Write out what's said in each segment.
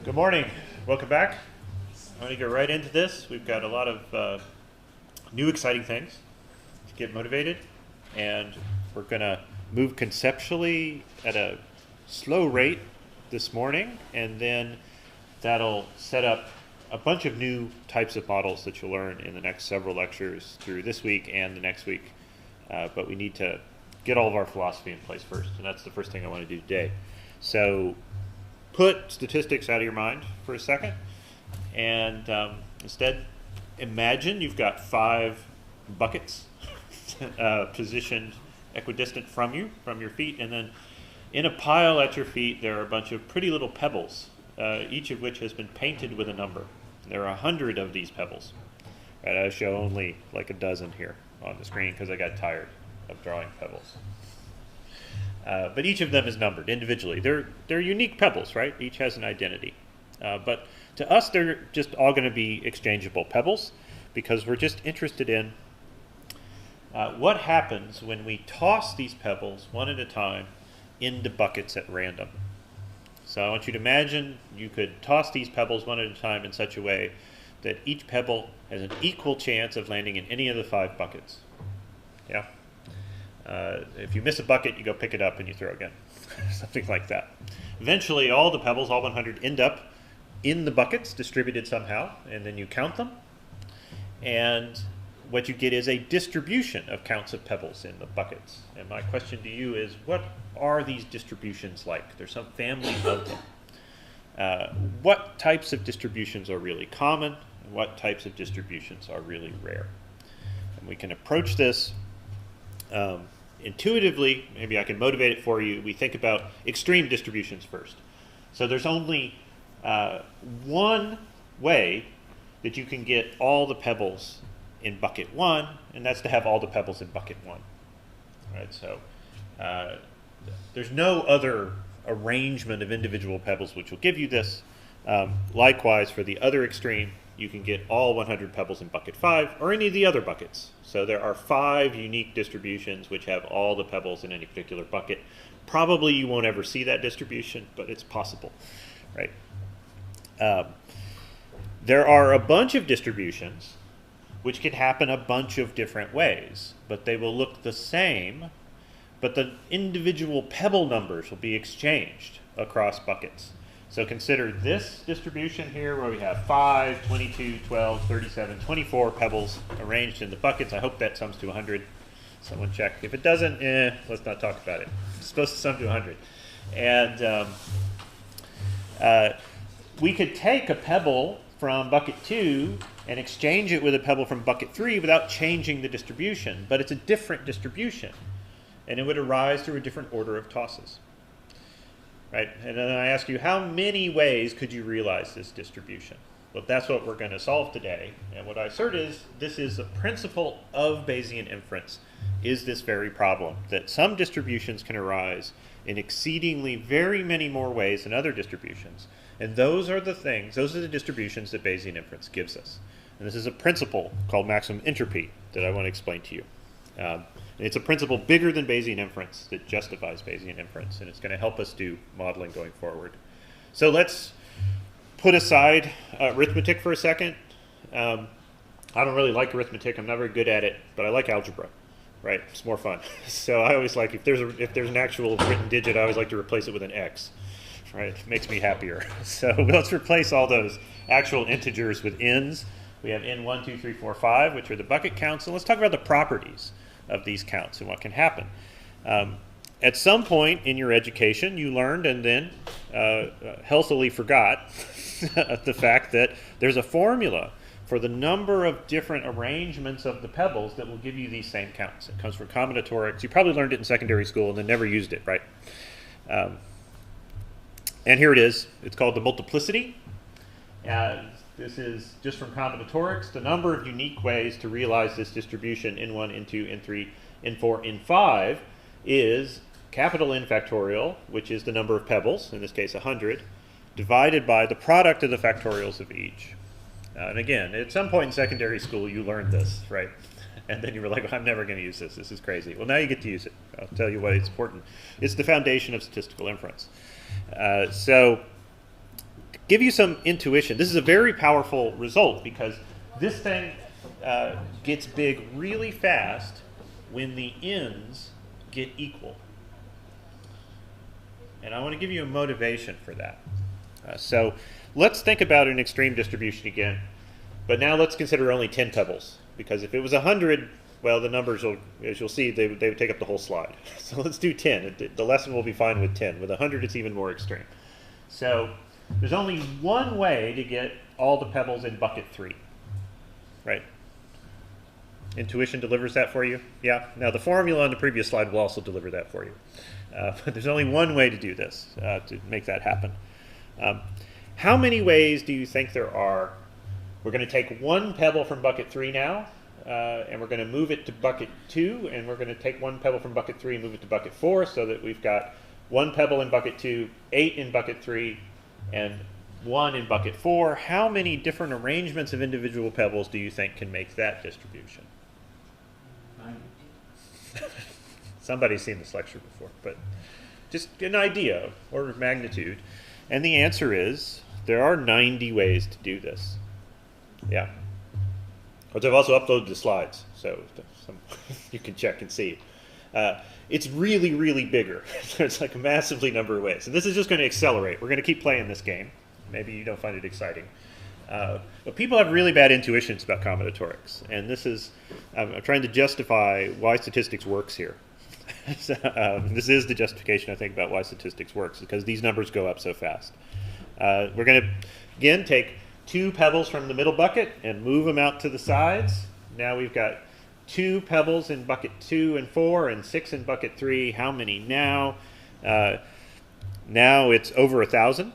Good morning. Welcome back. I'm going to go right into this. We've got a lot of new exciting things to get motivated, and we're going to move conceptually at a slow rate this morning, and then that'll set up a bunch of new types of models that you'll learn in the next several lectures through this week and the next week. But we need to get all of our philosophy in place first, and that's the first thing I want to do today. So put statistics out of your mind for a second, and instead imagine you've got 5 buckets positioned equidistant from your feet, and then in a pile at your feet there are a bunch of pretty little pebbles, each of which has been painted with a number. There are 100 of these pebbles. Right, I show only like a dozen here on the screen because I got tired of drawing pebbles. But each of them is numbered individually. They're unique pebbles, right? Each has an identity. But to us, they're just all going to be exchangeable pebbles because we're just interested in what happens when we toss these pebbles one at a time into buckets at random. So I want you to imagine you could toss these pebbles one at a time in such a way that each pebble has an equal chance of landing in any of the 5 buckets. Yeah? If you miss a bucket, you go pick it up and you throw again. Something like that. Eventually, all the pebbles, all 100, end up in the buckets, distributed somehow, and then you count them. And what you get is a distribution of counts of pebbles in the buckets. And my question to you is, what are these distributions like? There's some family of them. What types of distributions are really common, and what types of distributions are really rare? And we can approach this intuitively. Maybe I can motivate it for you. We think about extreme distributions first. So there's only one way that you can get all the pebbles in bucket 1, and that's to have all the pebbles in bucket 1. Right? So there's no other arrangement of individual pebbles which will give you this. Likewise, for the other extreme, you can get all 100 pebbles in bucket 5 or any of the other buckets. So there are 5 unique distributions which have all the pebbles in any particular bucket. Probably you won't ever see that distribution, but it's possible, right? There are a bunch of distributions which can happen a bunch of different ways, but they will look the same, but the individual pebble numbers will be exchanged across buckets. So consider this distribution here where we have 5, 22, 12, 37, 24 pebbles arranged in the buckets. I hope that sums to 100. Someone check. If it doesn't, let's not talk about it. It's supposed to sum to 100. And we could take a pebble from bucket 2 and exchange it with a pebble from bucket 3 without changing the distribution, but it's a different distribution, and it would arise through a different order of tosses. Right? And then I ask you, how many ways could you realize this distribution? Well, that's what we're going to solve today. And what I assert is, this is a principle of Bayesian inference, is this very problem, that some distributions can arise in exceedingly very many more ways than other distributions. And those are the distributions that Bayesian inference gives us. And this is a principle called maximum entropy that I want to explain to you. It's a principle bigger than Bayesian inference that justifies Bayesian inference, and it's going to help us do modeling going forward. So let's put aside arithmetic for a second. I don't really like arithmetic. I'm not very good at it, but I like algebra. Right? It's more fun. So I always like, if there's an actual written digit, I always like to replace it with an x. Right? It makes me happier. So let's replace all those actual integers with n's. We have n1, 2, 3, 4, 5, which are the bucket counts. And let's talk about the properties of these counts and what can happen. At some point in your education, you learned and then healthily forgot the fact that there's a formula for the number of different arrangements of the pebbles that will give you these same counts. It comes from combinatorics. You probably learned it in secondary school and then never used it, right? And here it is. It's called the multiplicity. This is just from combinatorics. The number of unique ways to realize this distribution, n1, n2, n3, n4, n5, is capital N factorial, which is the number of pebbles, in this case 100, divided by the product of the factorials of each. And again, at some point in secondary school, you learned this, right? And then you were like, well, I'm never going to use this. This is crazy. Well, now you get to use it. I'll tell you why it's important. It's the foundation of statistical inference. So give you some intuition. This is a very powerful result because this thing gets big really fast when the ends get equal. And I want to give you a motivation for that. So let's think about an extreme distribution again. But now let's consider only 10 pebbles. Because if it was 100, well, the numbers, will, as you'll see, they would take up the whole slide. So let's do 10. The lesson will be fine with 10. With 100, it's even more extreme. So there's only one way to get all the pebbles in bucket 3. Right? Intuition delivers that for you? Yeah? Now, the formula on the previous slide will also deliver that for you. But there's only one way to do this, to make that happen. How many ways do you think there are? We're going to take one pebble from bucket 3 now, and we're going to move it to bucket 2, and we're going to take one pebble from bucket 3 and move it to bucket 4, so that we've got one pebble in bucket 2, 8 in bucket 3, and 1 in bucket 4. How many different arrangements of individual pebbles do you think can make that distribution? 90. Somebody's seen this lecture before, but just an idea, order of magnitude. And the answer is there are 90 ways to do this. Yeah. But I've also uploaded the slides, so you can check and see. It's really, really bigger. It's like a massively number of ways. And this is just going to accelerate. We're going to keep playing this game. Maybe you don't find it exciting. But people have really bad intuitions about combinatorics. And this is, I'm trying to justify why statistics works here. This is the justification, I think, about why statistics works, because these numbers go up so fast. We're going to, again, take 2 pebbles from the middle bucket and move them out to the sides. Now we've got 2 pebbles in bucket 2 and 4 and 6 in bucket 3. How many now? Now it's over 1,000.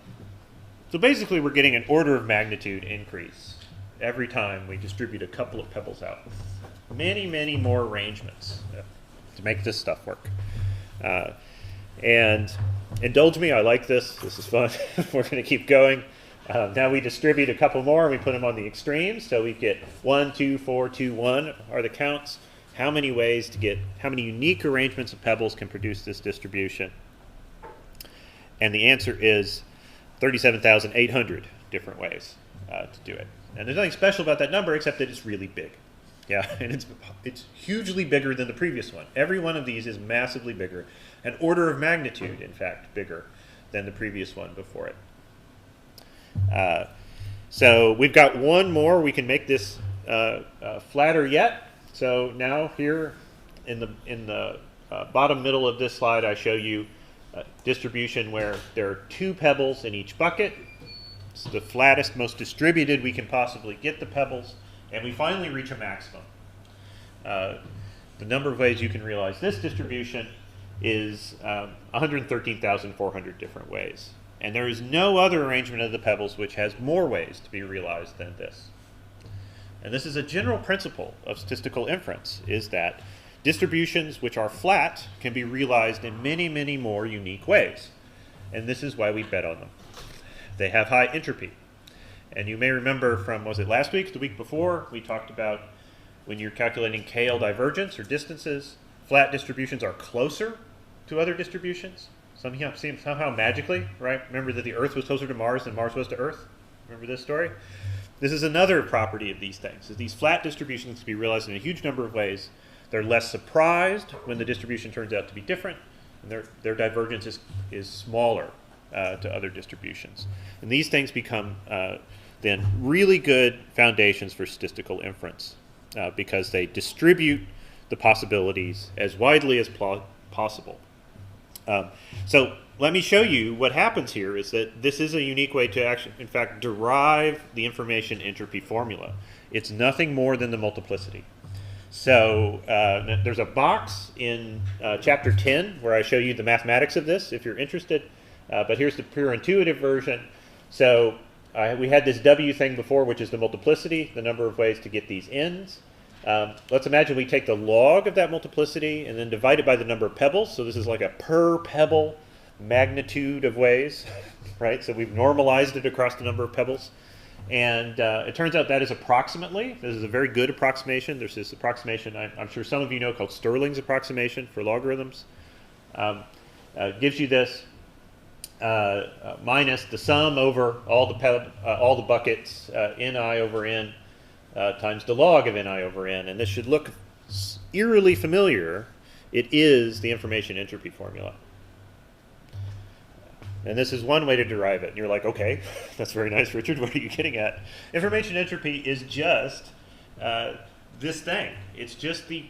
So basically we're getting an order of magnitude increase every time we distribute a couple of pebbles out. Many, many more arrangements to make this stuff work. And indulge me, I like this. This is fun. We're going to keep going. Now we distribute a couple more and we put them on the extremes. So we get 1, 2, 4, 2, 1 are the counts. How many ways to get, how many unique arrangements of pebbles can produce this distribution? And the answer is 37,800 different ways to do it. And there's nothing special about that number except that it's really big. Yeah, and it's hugely bigger than the previous one. Every one of these is massively bigger, an order of magnitude, in fact, bigger than the previous one before it. So we've got one more. We can make this flatter yet. So now here in the bottom middle of this slide, I show you a distribution where there are 2 pebbles in each bucket. It's the flattest, most distributed we can possibly get the pebbles. And we finally reach a maximum. The number of ways you can realize this distribution is 113,400 different ways. And there is no other arrangement of the pebbles which has more ways to be realized than this. And this is a general principle of statistical inference, is that distributions which are flat can be realized in many, many more unique ways. And this is why we bet on them. They have high entropy. And you may remember from, was it last week, the week before, we talked about when you're calculating KL divergence or distances, flat distributions are closer to other distributions. Somehow magically, right? Remember that the Earth was closer to Mars than Mars was to Earth? Remember this story? This is another property of these things, is these flat distributions can be realized in a huge number of ways. They're less surprised when the distribution turns out to be different, and their divergence is smaller to other distributions. And these things become then really good foundations for statistical inference because they distribute the possibilities as widely as possible. So let me show you what happens here is that this is a unique way to actually, in fact, derive the information entropy formula. It's nothing more than the multiplicity. So there's a box in chapter 10 where I show you the mathematics of this if you're interested. But here's the pure intuitive version. So we had this W thing before, which is the multiplicity, the number of ways to get these ends. Let's imagine we take the log of that multiplicity and then divide it by the number of pebbles. So this is like a per pebble magnitude of ways, right? So we've normalized it across the number of pebbles. And it turns out that is approximately, this is a very good approximation. There's this approximation I'm sure some of you know called Stirling's approximation for logarithms. Gives you this. minus the sum over all the buckets, ni over n, times the log of ni over n. And this should look eerily familiar. It is the information entropy formula. And this is one way to derive it. And you're like, okay, that's very nice, Richard. What are you getting at? Information entropy is just this thing. It's just the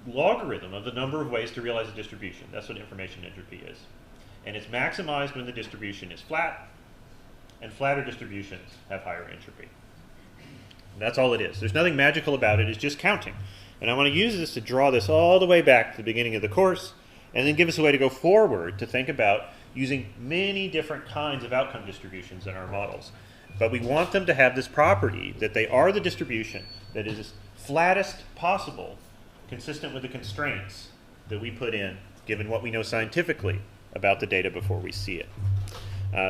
logarithm of the number of ways to realize a distribution. That's what information entropy is. And it's maximized when the distribution is flat, and flatter distributions have higher entropy. And that's all it is. There's nothing magical about it. It's just counting. And I want to use this to draw this all the way back to the beginning of the course, and then give us a way to go forward to think about using many different kinds of outcome distributions in our models. But we want them to have this property that they are the distribution that is as flattest possible, consistent with the constraints that we put in, given what we know scientifically about the data before we see it.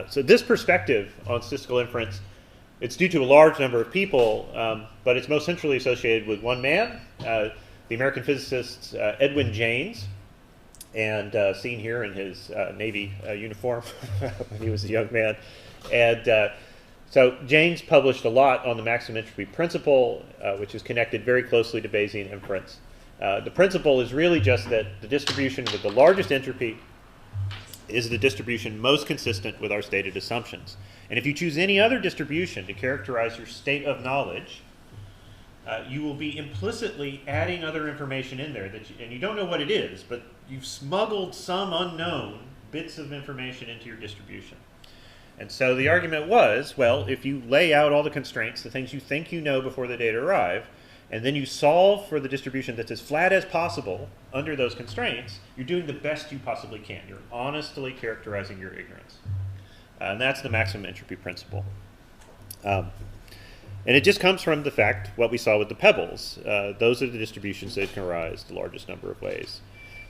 So this perspective on statistical inference, it's due to a large number of people, but it's most centrally associated with one man, the American physicist Edwin Janes, and seen here in his Navy uniform when he was a young man. And so Janes published a lot on the maximum entropy principle, which is connected very closely to Bayesian inference. The principle is really just that the distribution with the largest entropy is the distribution most consistent with our stated assumptions. And if you choose any other distribution to characterize your state of knowledge, you will be implicitly adding other information in there, and you don't know what it is, but you've smuggled some unknown bits of information into your distribution. And so the argument was, well, if you lay out all the constraints, the things you think you know before the data arrive, and then you solve for the distribution that's as flat as possible under those constraints, you're doing the best you possibly can. You're honestly characterizing your ignorance. And that's the maximum entropy principle. And it just comes from the fact, what we saw with the pebbles. Those are the distributions that can arise the largest number of ways.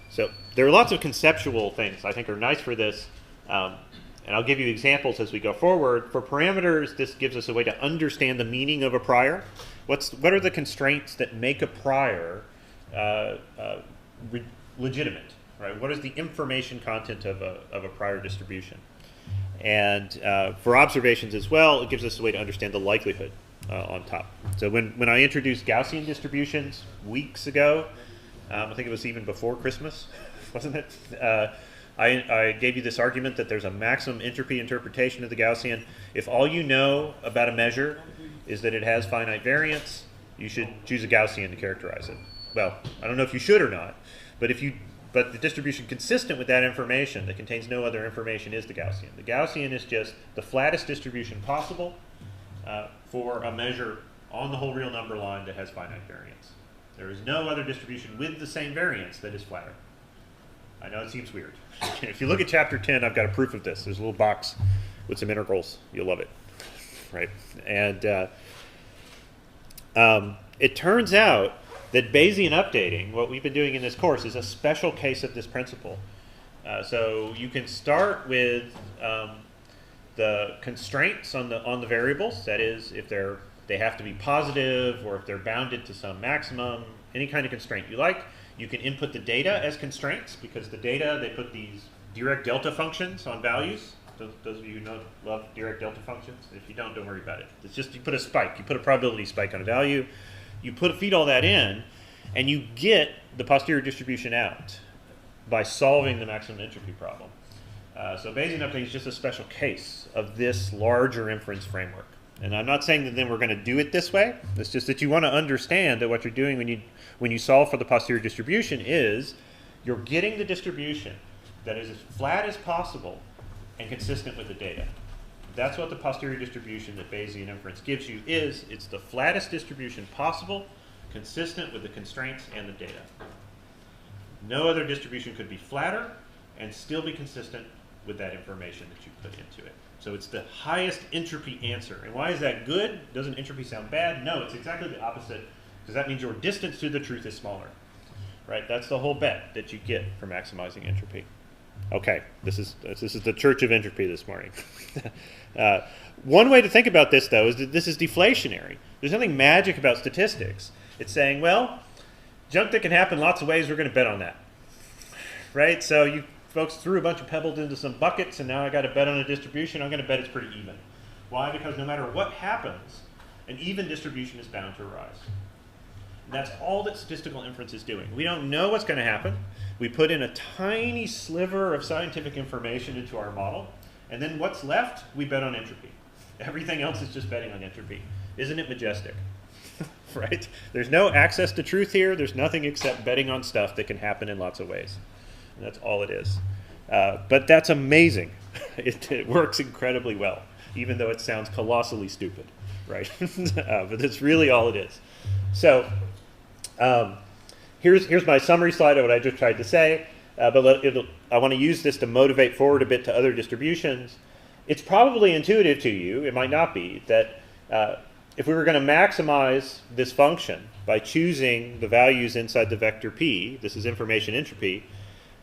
So there are lots of conceptual things I think are nice for this. And I'll give you examples as we go forward. For parameters, this gives us a way to understand the meaning of a prior. What are the constraints that make a prior legitimate? Right? What is the information content of a prior distribution? And for observations as well, it gives us a way to understand the likelihood on top. So when I introduced Gaussian distributions weeks ago, I think it was even before Christmas, wasn't it? I gave you this argument that there's a maximum entropy interpretation of the Gaussian. If all you know about a measure is that it has finite variance, you should choose a Gaussian to characterize it. Well, I don't know if you should or not, but the distribution consistent with that information that contains no other information is the Gaussian. The Gaussian is just the flattest distribution possible for a measure on the whole real number line that has finite variance. There is no other distribution with the same variance that is flatter. I know it seems weird. If you look at chapter 10, I've got a proof of this. There's a little box with some integrals. You'll love it, right? And it turns out that Bayesian updating, what we've been doing in this course, is a special case of this principle. So you can start with the constraints on the variables. That is, if they have to be positive, or if they're bounded to some maximum, any kind of constraint you like. You can input the data as constraints, because the data, they put these Dirac delta functions on values. Those of you who love Dirac delta functions. If you don't worry about it. It's just you put a spike, you put a probability spike on a value, you feed all that in, and you get the posterior distribution out by solving the maximum entropy problem. So Bayesian updating is just a special case of this larger inference framework. And I'm not saying that then we're going to do it this way. It's just that you want to understand that what you're doing when you solve for the posterior distribution is you're getting the distribution that is as flat as possible and consistent with the data. That's what the posterior distribution that Bayesian inference gives you is. It's the flattest distribution possible, consistent with the constraints and the data. No other distribution could be flatter and still be consistent with that information that you put into it. So it's the highest entropy answer. And why is that good? Doesn't entropy sound bad? No, it's exactly the opposite, because that means your distance to the truth is smaller. Right? That's the whole bet that you get for maximizing entropy. Okay, this is the church of entropy this morning. One way to think about this, though, is that this is deflationary. There's nothing magic about statistics. It's saying, well, junk that can happen lots of ways, we're going to bet on that. Right? So folks threw a bunch of pebbles into some buckets, and now I got to bet on a distribution. I'm going to bet it's pretty even. Why? Because no matter what happens, an even distribution is bound to arise. And that's all that statistical inference is doing. We don't know what's going to happen. We put in a tiny sliver of scientific information into our model, and then what's left, we bet on entropy. Everything else is just betting on entropy. Isn't it majestic? Right? There's no access to truth here. There's nothing except betting on stuff that can happen in lots of ways. And that's all it is. But that's amazing. It works incredibly well, even though it sounds colossally stupid, right? But that's really all it is. So here's my summary slide of what I just tried to say. But I want to use this to motivate forward a bit to other distributions. It's probably intuitive to you, it might not be, that if we were going to maximize this function by choosing the values inside the vector p, this is information entropy,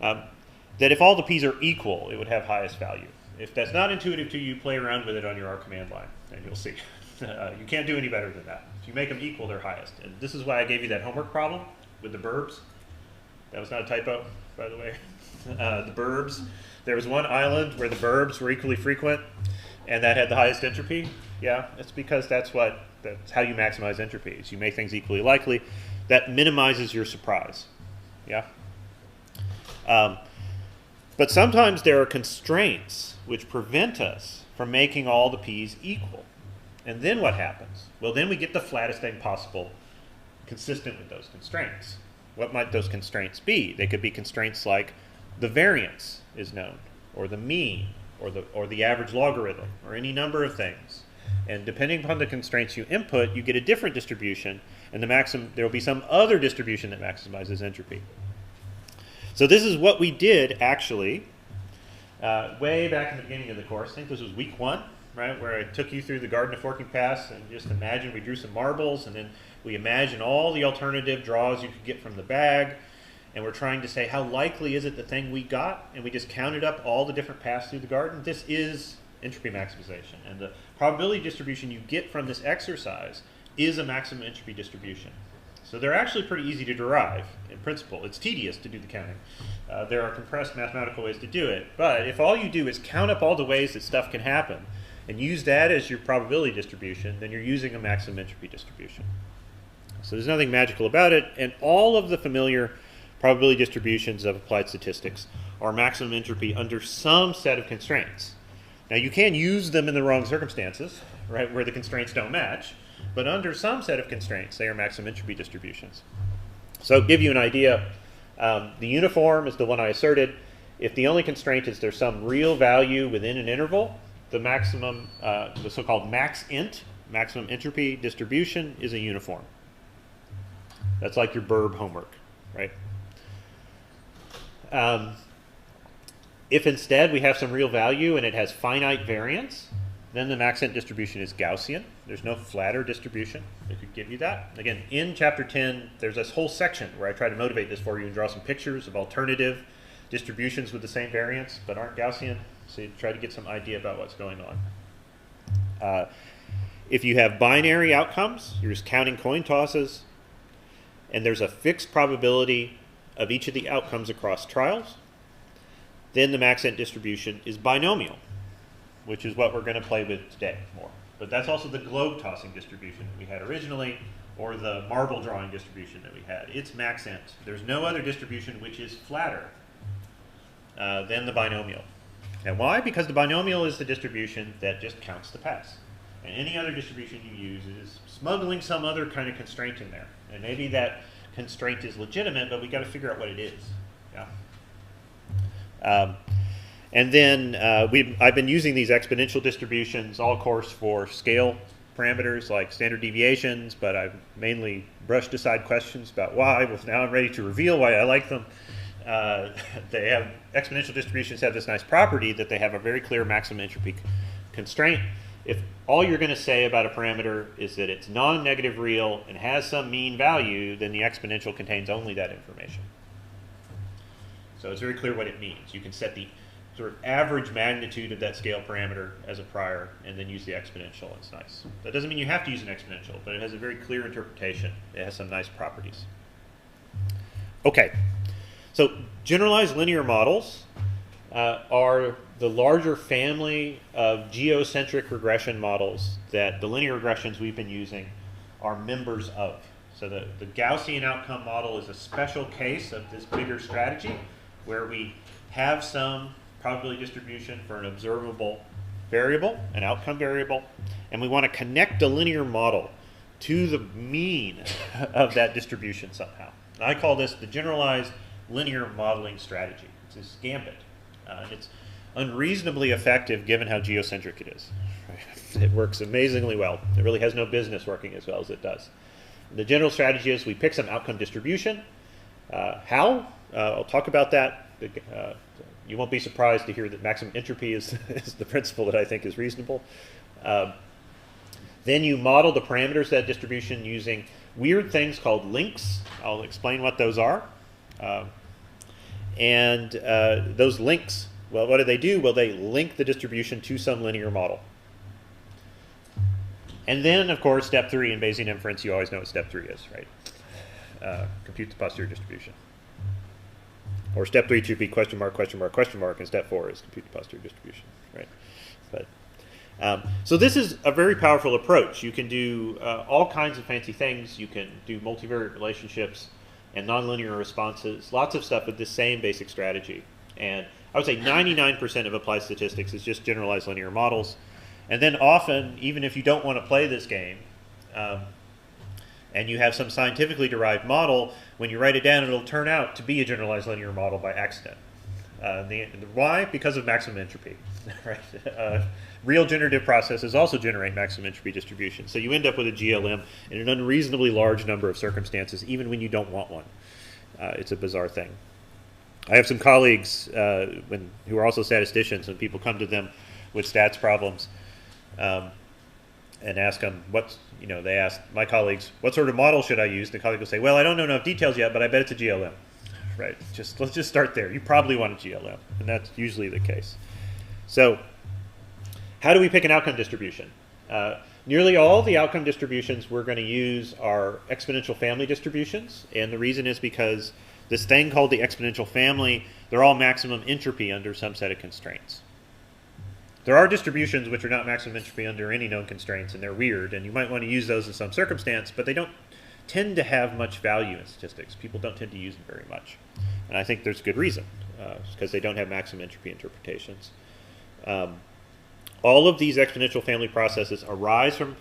that if all the p's are equal, it would have highest value. If that's not intuitive to you, play around with it on your R command line, and you'll see. You can't do any better than that. If you make them equal, they're highest. And this is why I gave you that homework problem with the burbs. That was not a typo, by the way. The burbs. There was one island where the burbs were equally frequent, and that had the highest entropy. Yeah, it's because that's how you maximize entropy. Is you make things equally likely. That minimizes your surprise. Yeah. But sometimes there are constraints which prevent us from making all the p's equal. And then what happens? Well, then we get the flattest thing possible consistent with those constraints. What might those constraints be? They could be constraints like the variance is known, or the mean, or the average logarithm, or any number of things. And depending upon the constraints you input, you get a different distribution, and there will be some other distribution that maximizes entropy. So this is what we did, actually, way back in the beginning of the course. I think this was week 1, right, where I took you through the Garden of Forking Paths, and just imagine we drew some marbles, and then we imagine all the alternative draws you could get from the bag, and we're trying to say how likely is it the thing we got, and we just counted up all the different paths through the garden. This is entropy maximization, and the probability distribution you get from this exercise is a maximum entropy distribution. So they're actually pretty easy to derive in principle. It's tedious to do the counting. There are compressed mathematical ways to do it, but if all you do is count up all the ways that stuff can happen and use that as your probability distribution, then you're using a maximum entropy distribution. So there's nothing magical about it, and all of the familiar probability distributions of applied statistics are maximum entropy under some set of constraints. Now you can use them in the wrong circumstances, right, where the constraints don't match, but under some set of constraints they are maximum entropy distributions. So to give you an idea, the uniform is the one I asserted. If the only constraint is there's some real value within an interval, the maximum, the so-called max int, maximum entropy distribution, is a uniform. That's like your burb homework, right? If instead we have some real value and it has finite variance, then the max int distribution is Gaussian. There's no flatter distribution that could give you that. Again, in chapter 10, there's this whole section where I try to motivate this for you and draw some pictures of alternative distributions with the same variance but aren't Gaussian, so you try to get some idea about what's going on. If you have binary outcomes, you're just counting coin tosses, and there's a fixed probability of each of the outcomes across trials, then the max int distribution is binomial, which is what we're going to play with today more. But that's also the globe tossing distribution that we had originally, or the marble drawing distribution that we had. It's max int. There's no other distribution which is flatter than the binomial. And why? Because the binomial is the distribution that just counts the paths. And any other distribution you use is smuggling some other kind of constraint in there. And maybe that constraint is legitimate, but we got to figure out what it is. Yeah. And then I've been using these exponential distributions all course for scale parameters like standard deviations, but I've mainly brushed aside questions about why. Well, now I'm ready to reveal why I like them. Exponential distributions have this nice property that they have a very clear maximum entropy constraint. If all you're going to say about a parameter is that it's non-negative real and has some mean value, then the exponential contains only that information. So it's very clear what it means. You can set the sort of average magnitude of that scale parameter as a prior and then use the exponential. It's nice. That doesn't mean you have to use an exponential, but it has a very clear interpretation. It has some nice properties. Okay, so generalized linear models are the larger family of geocentric regression models that the linear regressions we've been using are members of. So the Gaussian outcome model is a special case of this bigger strategy where we have some probability distribution for an observable variable, an outcome variable, and we want to connect a linear model to the mean of that distribution somehow. And I call this the generalized linear modeling strategy. It's this gambit. And it's unreasonably effective given how geocentric it is. It works amazingly well. It really has no business working as well as it does. The general strategy is we pick some outcome distribution. How? I'll talk about that. You won't be surprised to hear that maximum entropy is the principle that I think is reasonable. Then you model the parameters of that distribution using weird things called links. I'll explain what those are. Those links, well, what do? Well, they link the distribution to some linear model. And then, of course, step 3 in Bayesian inference, you always know what step 3 is, right? Compute the posterior distribution. Or step 3 should be question mark, question mark, question mark, and step 4 is compute the posterior distribution, right? But so this is a very powerful approach. You can do all kinds of fancy things. You can do multivariate relationships and nonlinear responses, lots of stuff with this same basic strategy. And I would say 99% of applied statistics is just generalized linear models. And then often, even if you don't want to play this game, and you have some scientifically derived model, when you write it down, it'll turn out to be a generalized linear model by accident. Why? Because of maximum entropy. Right? Real generative processes also generate maximum entropy distribution. So you end up with a GLM in an unreasonably large number of circumstances, even when you don't want one. It's a bizarre thing. I have some colleagues who are also statisticians, and people come to them with stats problems and ask them, they ask my colleagues, what sort of model should I use? The colleague will say, well, I don't know enough details yet, but I bet it's a GLM. Right? Let's just start there. You probably want a GLM, and that's usually the case. So how do we pick an outcome distribution? Nearly all the outcome distributions we're going to use are exponential family distributions, and the reason is because this thing called the exponential family, they're all maximum entropy under some set of constraints. There are distributions which are not maximum entropy under any known constraints, and they're weird, and you might want to use those in some circumstance, but they don't tend to have much value in statistics. People don't tend to use them very much. And I think there's good reason, because they don't have maximum entropy interpretations. All of these exponential family processes arise from,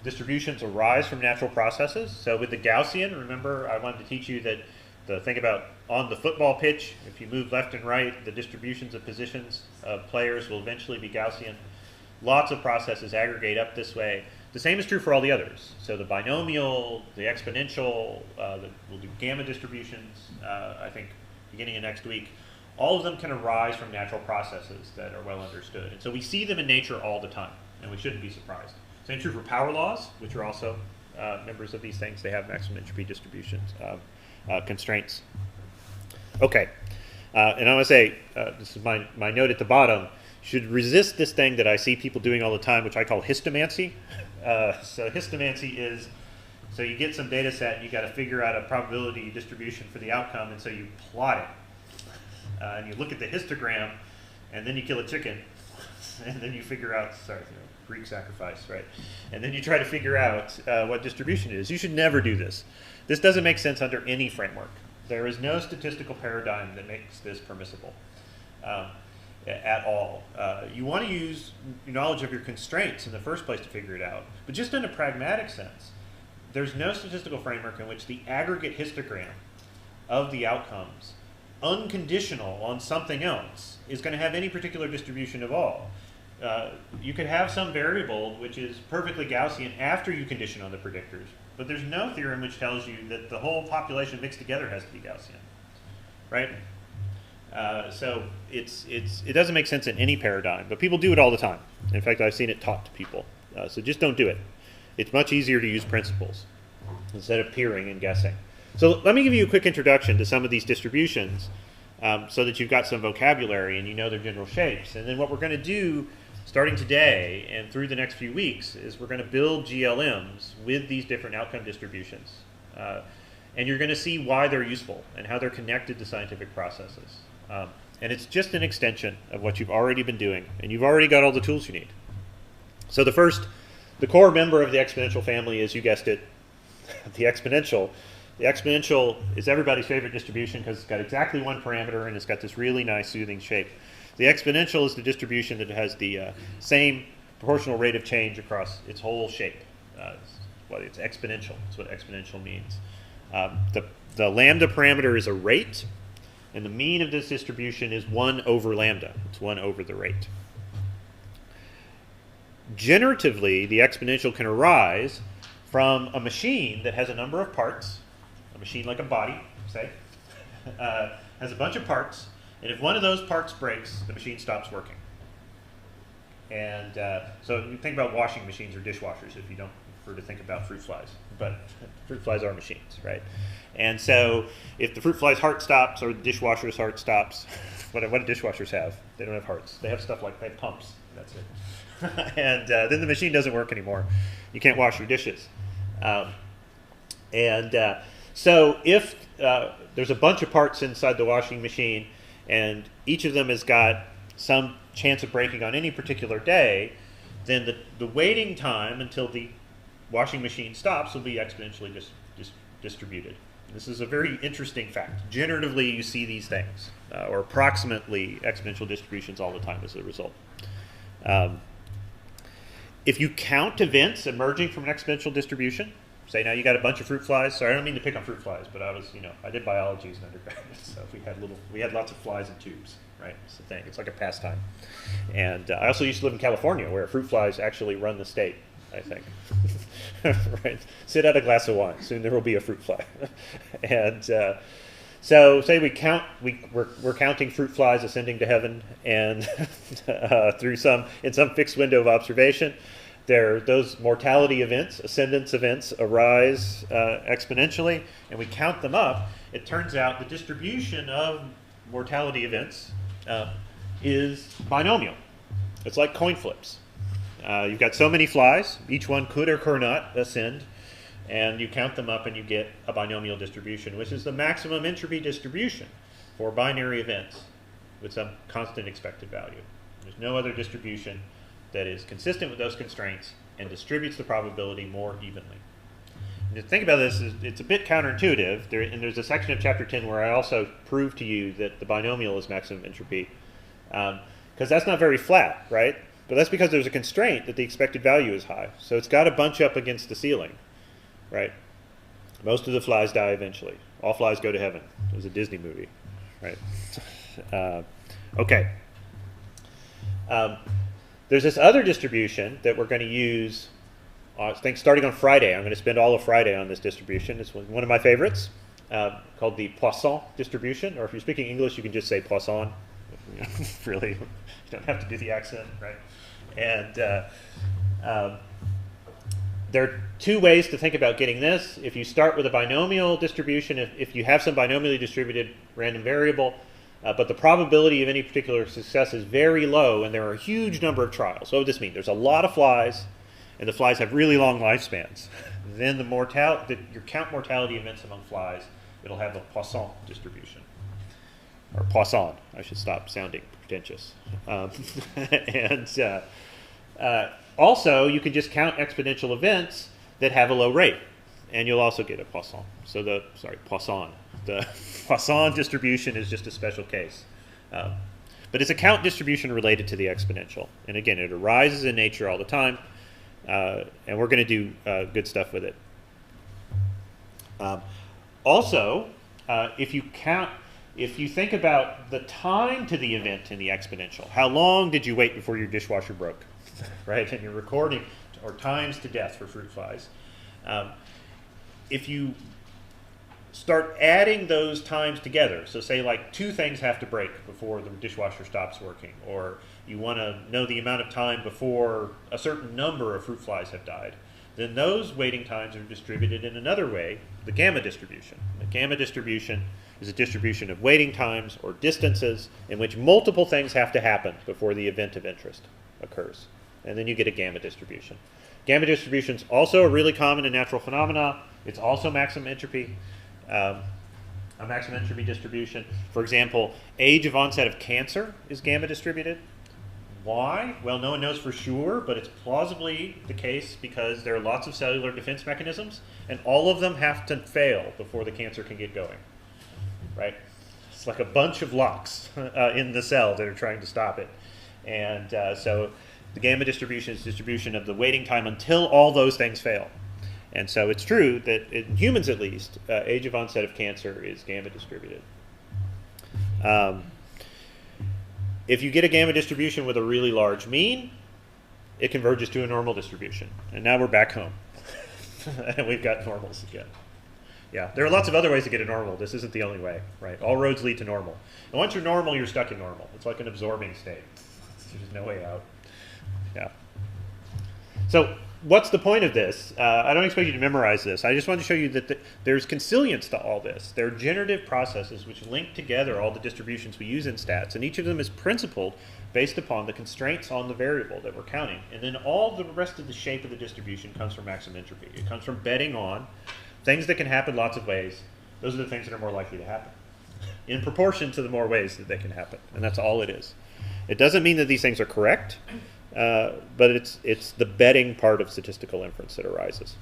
distributions arise from natural processes. So with the Gaussian, remember I wanted to teach you that the thing about on the football pitch, if you move left and right, the distributions of positions of players will eventually be Gaussian. Lots of processes aggregate up this way. The same is true for all the others. So the binomial, the exponential, we'll do gamma distributions, I think, beginning of next week. All of them can arise from natural processes that are well understood. And so we see them in nature all the time, and we shouldn't be surprised. Same true for power laws, which are also members of these things. They have maximum entropy distributions, constraints. Okay, and I want to say, this is my note at the bottom, should resist this thing that I see people doing all the time, which I call histomancy. So histomancy is, so you get some data set and you got to figure out a probability distribution for the outcome, and so you plot it. And you look at the histogram, and then you kill a chicken, and then you figure out, Greek sacrifice, right? And then you try to figure out what distribution it is. You should never do this. This doesn't make sense under any framework. There is no statistical paradigm that makes this permissible at all. You want to use your knowledge of your constraints in the first place to figure it out, but just in a pragmatic sense, there's no statistical framework in which the aggregate histogram of the outcomes, unconditional on something else, is going to have any particular distribution of all. You could have some variable which is perfectly Gaussian after you condition on the predictors, but there's no theorem which tells you that the whole population mixed together has to be Gaussian, right? So it doesn't make sense in any paradigm, but people do it all the time. In fact, I've seen it taught to people. So just don't do it. It's much easier to use principles instead of peering and guessing. So let me give you a quick introduction to some of these distributions so that you've got some vocabulary and you know their general shapes. And then what we're going to do starting today and through the next few weeks is we're going to build GLMs with these different outcome distributions. And you're going to see why they're useful and how they're connected to scientific processes. And it's just an extension of what you've already been doing, and you've already got all the tools you need. So the core member of the exponential family is, you guessed it, the exponential. The exponential is everybody's favorite distribution because it's got exactly one parameter and it's got this really nice soothing shape. The exponential is the distribution that has the same proportional rate of change across its whole shape. It's exponential. That's what exponential means. The lambda parameter is a rate, and the mean of this distribution is 1 over lambda. It's 1 over the rate. Generatively, the exponential can arise from a machine that has a number of parts, a machine like a body, say, has a bunch of parts, and if one of those parts breaks, the machine stops working. And so you think about washing machines or dishwashers if you don't prefer to think about fruit flies. But fruit flies are machines, right? And so if the fruit fly's heart stops or the dishwasher's heart stops, what do dishwashers have? They don't have hearts. They have stuff like, they have pumps. That's it. And then the machine doesn't work anymore. You can't wash your dishes. So if there's a bunch of parts inside the washing machine and each of them has got some chance of breaking on any particular day, then the waiting time until the washing machine stops will be exponentially distributed. This is a very interesting fact. Generatively, you see these things, or approximately exponential distributions all the time as a result. If you count events emerging from an exponential distribution, say now you got a bunch of fruit flies. Sorry, I don't mean to pick on fruit flies, but I did biology as an undergraduate, so we had lots of flies in tubes, right? It's the thing. It's like a pastime. And I also used to live in California, where fruit flies actually run the state, I think. Right? Sit at a glass of wine. Soon there will be a fruit fly. And so say we're counting fruit flies ascending to heaven, and in some fixed window of observation, those mortality events, ascendance events, arise exponentially, and we count them up. It turns out the distribution of mortality events is binomial. It's like coin flips. You've got so many flies, each one could or could not ascend, and you count them up and you get a binomial distribution, which is the maximum entropy distribution for binary events with some constant expected value. There's no other distribution that is consistent with those constraints and distributes the probability more evenly. And to think about this, it's a bit counterintuitive, and there's a section of chapter 10 where I also prove to you that the binomial is maximum entropy, because that's not very flat, right? But that's because there's a constraint that the expected value is high. So it's got to bunch up against the ceiling, right? Most of the flies die eventually. All flies go to heaven. It was a Disney movie, right? Okay. There's this other distribution that we're going to use, I think starting on Friday. I'm going to spend all of Friday on this distribution. It's one of my favorites, called the Poisson distribution. Or if you're speaking English, you can just say Poisson. Really, you don't have to do the accent, right? And there are two ways to think about getting this. If you start with a binomial distribution, if you have some binomially distributed random variable, but the probability of any particular success is very low, and there are a huge number of trials. So what does this mean? There's a lot of flies, and the flies have really long lifespans. Then your count mortality events among flies, it'll have a Poisson distribution. Or Poisson. I should stop sounding pretentious. Also, you can just count exponential events that have a low rate, and you'll also get a Poisson. So Poisson. The Poisson distribution is just a special case. But it's a count distribution related to the exponential. And again, it arises in nature all the time, and we're going to do good stuff with it. Also, if you think about the time to the event in the exponential, how long did you wait before your dishwasher broke, right? And you're recording, or times to death for fruit flies. If you start adding those times together, so say like 2 things have to break before the dishwasher stops working, or you want to know the amount of time before a certain number of fruit flies have died, then those waiting times are distributed in another way, the gamma distribution. The gamma distribution is a distribution of waiting times or distances in which multiple things have to happen before the event of interest occurs. And then you get a gamma distribution. Gamma distributions also are really common in natural phenomena. It's also maximum entropy. a maximum entropy distribution. For example, age of onset of cancer is gamma distributed. Why? Well, no one knows for sure, but it's plausibly the case because there are lots of cellular defense mechanisms, and all of them have to fail before the cancer can get going, right? It's like a bunch of locks in the cell that are trying to stop it. And so the gamma distribution is distribution of the waiting time until all those things fail. And so it's true that in humans at least, age of onset of cancer is gamma distributed. If you get a gamma distribution with a really large mean, it converges to a normal distribution. And now we're back home. And we've got normals again. Yeah, there are lots of other ways to get a normal. This isn't the only way, right? All roads lead to normal. And once you're normal, you're stuck in normal. It's like an absorbing state. There's no way out. Yeah. So what's the point of this? I don't expect you to memorize this. I just want to show you that there's consilience to all this. There are generative processes which link together all the distributions we use in stats, and each of them is principled based upon the constraints on the variable that we're counting. And then all the rest of the shape of the distribution comes from maximum entropy. It comes from betting on things that can happen lots of ways. Those are the things that are more likely to happen in proportion to the more ways that they can happen. And that's all it is. It doesn't mean that these things are correct. But it's the betting part of statistical inference that arises.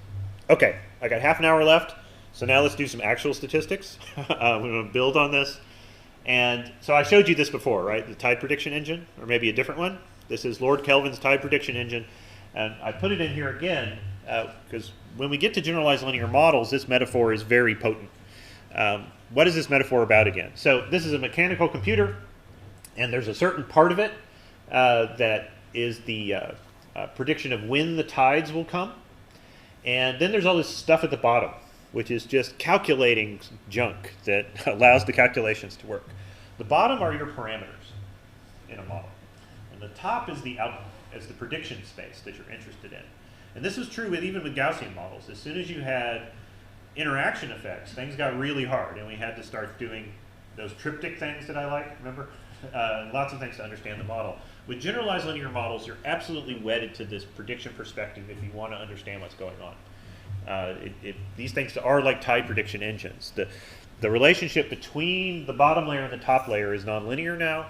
Okay, I got half an hour left, so now let's do some actual statistics. I'm going to build on this. And so I showed you this before, right? The tide prediction engine, or maybe a different one. This is Lord Kelvin's tide prediction engine. And I put it in here again because when we get to generalized linear models, this metaphor is very potent. What is this metaphor about again? So this is a mechanical computer, and there's a certain part of it that is the prediction of when the tides will come. And then there's all this stuff at the bottom, which is just calculating junk that allows the calculations to work. The bottom are your parameters in a model. And the top is the prediction space that you're interested in. And this was true even with Gaussian models. As soon as you had interaction effects, things got really hard, and we had to start doing those triptych things that I like, remember? Lots of things to understand the model. With generalized linear models, you're absolutely wedded to this prediction perspective if you want to understand what's going on. These things are like tide prediction engines. The relationship between the bottom layer and the top layer is nonlinear now.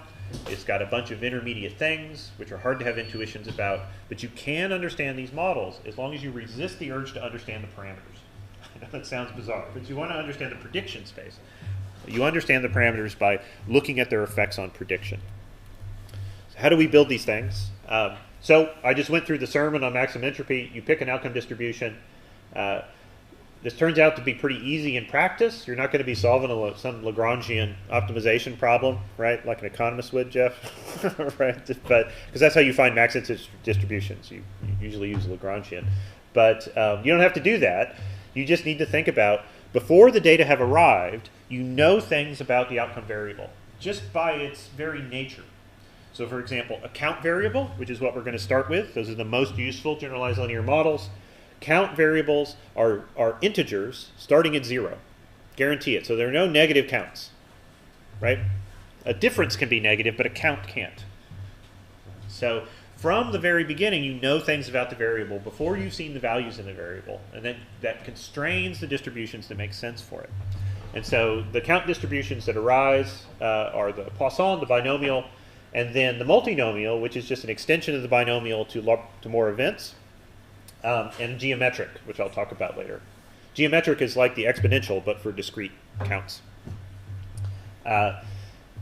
It's got a bunch of intermediate things, which are hard to have intuitions about, but you can understand these models as long as you resist the urge to understand the parameters. I know that sounds bizarre, but you want to understand the prediction space. You understand the parameters by looking at their effects on prediction. So how do we build these things? So I just went through the sermon on maximum entropy. You pick an outcome distribution. This turns out to be pretty easy in practice. You're not going to be solving some Lagrangian optimization problem, right? Like an economist would, Jeff, right? But because that's how you find max distributions. You usually use Lagrangian. But you don't have to do that. You just need to think about, before the data have arrived, you know things about the outcome variable, just by its very nature. So for example, a count variable, which is what we're going to start with. Those are the most useful generalized linear models. Count variables are integers starting at 0. Guarantee it. So there are no negative counts, right? A difference can be negative, but a count can't. So from the very beginning, you know things about the variable before you've seen the values in the variable. And then that constrains the distributions that make sense for it. And so the count distributions that arise are the Poisson, the binomial, and then the multinomial, which is just an extension of the binomial to more events, and geometric, which I'll talk about later. Geometric is like the exponential, but for discrete counts. We're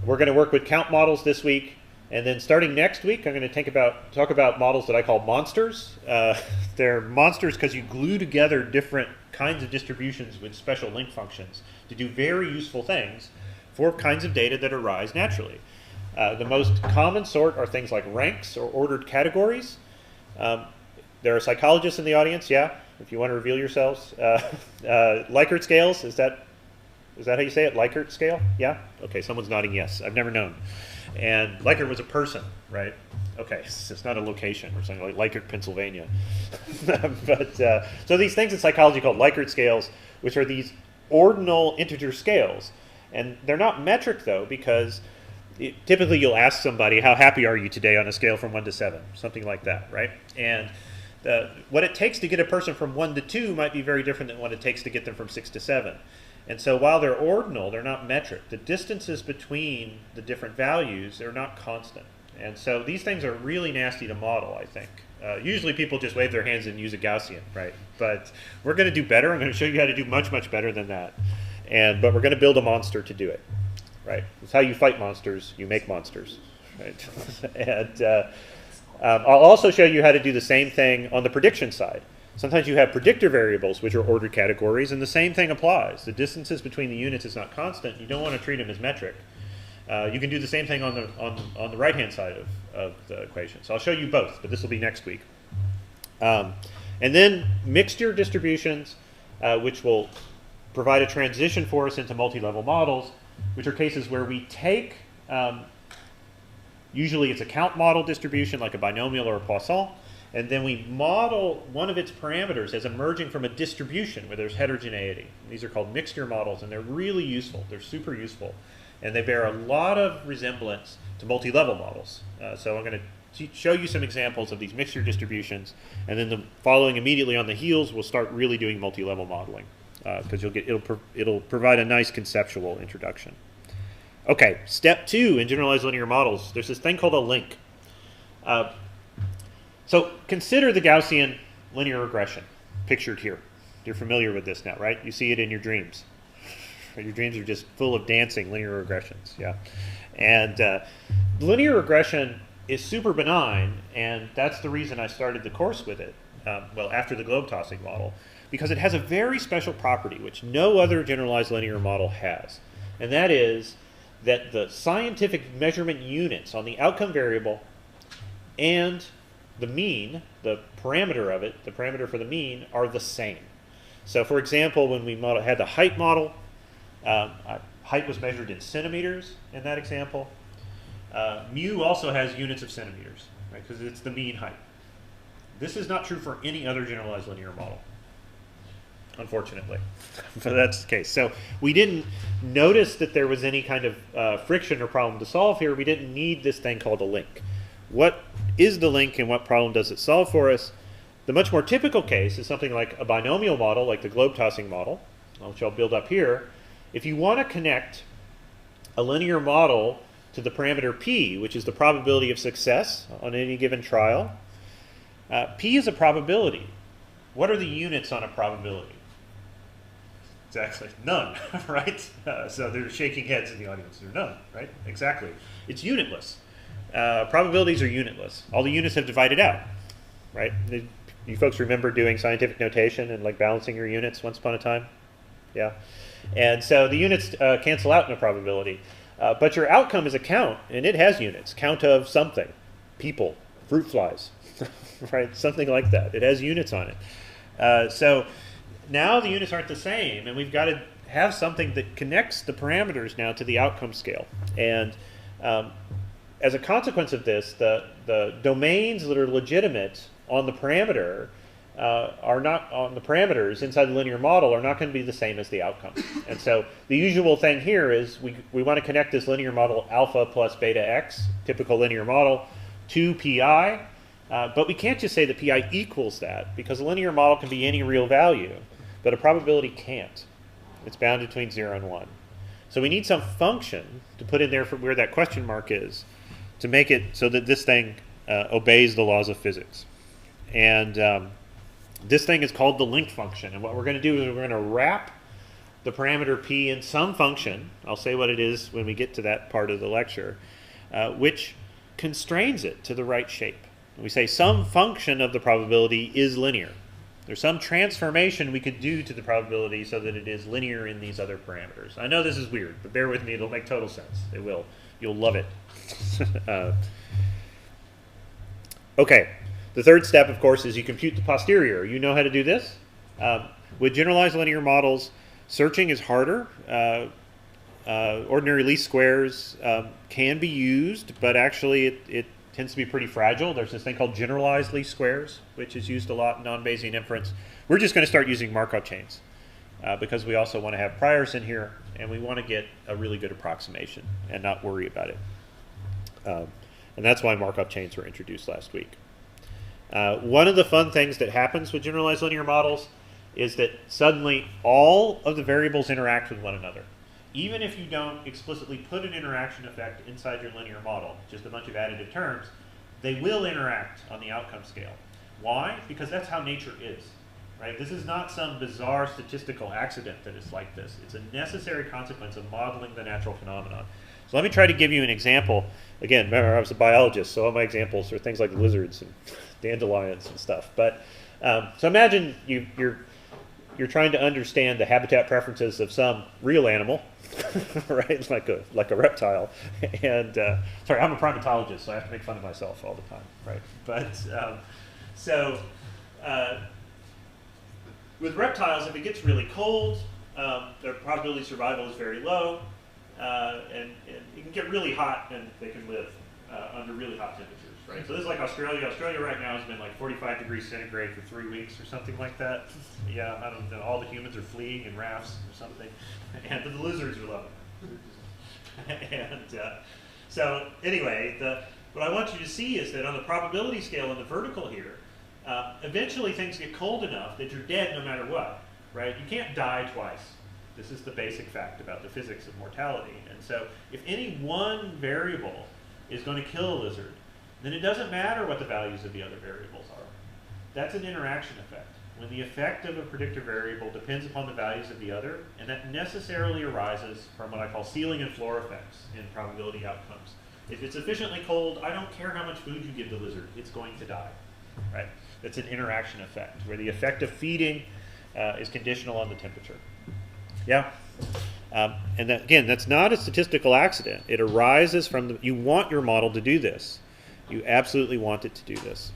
going to work with count models this week, and then starting next week, I'm going to talk about models that I call monsters. They're monsters because you glue together different kinds of distributions with special link functions to do very useful things for kinds of data that arise naturally. The most common sort are things like ranks or ordered categories. There are psychologists in the audience, yeah, if you want to reveal yourselves. Likert scales, is that how you say it? Likert scale? Yeah? Okay, someone's nodding yes. I've never known. And Likert was a person, right? Okay, it's not a location or something like Likert, Pennsylvania. But so these things in psychology called Likert scales, which are these ordinal integer scales. And they're not metric, though, because typically you'll ask somebody, how happy are you today on a scale from 1 to 7? Something like that, right? And what it takes to get a person from 1 to 2 might be very different than what it takes to get them from 6 to 7. And so while they're ordinal, they're not metric. The distances between the different values are not constant. And so these things are really nasty to model, I think. Usually people just wave their hands and use a Gaussian, right? But we're going to do better. I'm going to show you how to do much, much better than that. But we're going to build a monster to do it, right? It's how you fight monsters. You make monsters, right? And I'll also show you how to do the same thing on the prediction side. Sometimes you have predictor variables, which are ordered categories, and the same thing applies. The distances between the units is not constant. You don't want to treat them as metric. You can do the same thing on the right-hand side of the equation. So I'll show you both, but this will be next week. And then mixture distributions, which will provide a transition for us into multi-level models, which are cases where we take, usually it's a count model distribution, like a binomial or a Poisson, and then we model one of its parameters as emerging from a distribution where there's heterogeneity. These are called mixture models, and they're really useful. They're super useful. And they bear a lot of resemblance to multi-level models. So I'm going to show you some examples of these mixture distributions, and then following immediately on the heels, we'll start really doing multi-level modeling, because it'll provide a nice conceptual introduction. Okay, step 2 in generalized linear models, there's this thing called a link. So consider the Gaussian linear regression pictured here. You're familiar with this now, right? You see it in your dreams. Your dreams are just full of dancing linear regressions, yeah. And linear regression is super benign, and that's the reason I started the course with it, well, after the globe tossing model, because it has a very special property which no other generalized linear model has. And that is that the scientific measurement units on the outcome variable and the mean, the parameter of it, the parameter for the mean, are the same. So for example, when we had the height model, height was measured in centimeters in that example. Mu also has units of centimeters, right, because it's the mean height. This is not true for any other generalized linear model, unfortunately. But that's the case. So we didn't notice that there was any kind of friction or problem to solve here. We didn't need this thing called a link. What is the link and what problem does it solve for us? The much more typical case is something like a binomial model, like the globe tossing model, which I'll build up here. If you want to connect a linear model to the parameter p, which is the probability of success on any given trial, p is a probability. What are the units on a probability? Exactly, none, right? So they're shaking heads in the audience. They're none, right? Exactly. It's unitless. Probabilities are unitless. All the units have divided out, right? You folks remember doing scientific notation and like balancing your units once upon a time? Yeah. And so the units cancel out in a probability. But your outcome is a count, and it has units. Count of something. People. Fruit flies. Right? Something like that. It has units on it. So now the units aren't the same, and we've got to have something that connects the parameters now to the outcome scale. And as a consequence of this, the domains that are legitimate on the parameter are not on the parameters inside the linear model are not going to be the same as the outcome. And so the usual thing here is we want to connect this linear model alpha plus beta x, typical linear model, to pi. But we can't just say that pi equals that, because a linear model can be any real value, but a probability can't. It's bound between 0 and 1. So we need some function to put in there for where that question mark is to make it so that this thing obeys the laws of physics. And this thing is called the link function. And what we're going to do is we're going to wrap the parameter p in some function. I'll say what it is when we get to that part of the lecture, which constrains it to the right shape. And we say some function of the probability is linear. There's some transformation we could do to the probability so that it is linear in these other parameters. I know this is weird, but bear with me. It'll make total sense. It will. You'll love it. Okay. The third step, of course, is you compute the posterior. You know how to do this. With generalized linear models, searching is harder. Ordinary least squares can be used, but actually it tends to be pretty fragile. There's this thing called generalized least squares, which is used a lot in non-Bayesian inference. We're just going to start using Markov chains because we also want to have priors in here, and we want to get a really good approximation and not worry about it. And that's why Markov chains were introduced last week. One of the fun things that happens with generalized linear models is that suddenly all of the variables interact with one another. Even if you don't explicitly put an interaction effect inside your linear model, just a bunch of additive terms, they will interact on the outcome scale. Why? Because that's how nature is. Right? This is not some bizarre statistical accident that is like this. It's a necessary consequence of modeling the natural phenomenon. So let me try to give you an example. Again, remember, I was a biologist, so all my examples are things like lizards and dandelions and stuff. But so imagine you're trying to understand the habitat preferences of some real animal, right? Like a reptile. And sorry, I'm a primatologist, so I have to make fun of myself all the time, right? But with reptiles, if it gets really cold, their probability of survival is very low, and it can get really hot, and they can live under really hot temperatures, right? So this is like Australia. Australia right now has been like 45 degrees centigrade for 3 weeks or something like that. Yeah, I don't know. All the humans are fleeing in rafts or something, and the lizards are loving it. And so anyway, what I want you to see is that on the probability scale in the vertical here, eventually things get cold enough that you're dead no matter what, right? You can't die twice. This is the basic fact about the physics of mortality. And so if any one variable is going to kill a lizard, then it doesn't matter what the values of the other variables are. That's an interaction effect. When the effect of a predictor variable depends upon the values of the other, and that necessarily arises from what I call ceiling and floor effects in probability outcomes. If it's sufficiently cold, I don't care how much food you give the lizard, it's going to die, right? That's an interaction effect, where the effect of feeding is conditional on the temperature. Yeah? And that, again, that's not a statistical accident. It arises from you want your model to do this. You absolutely want it to do this.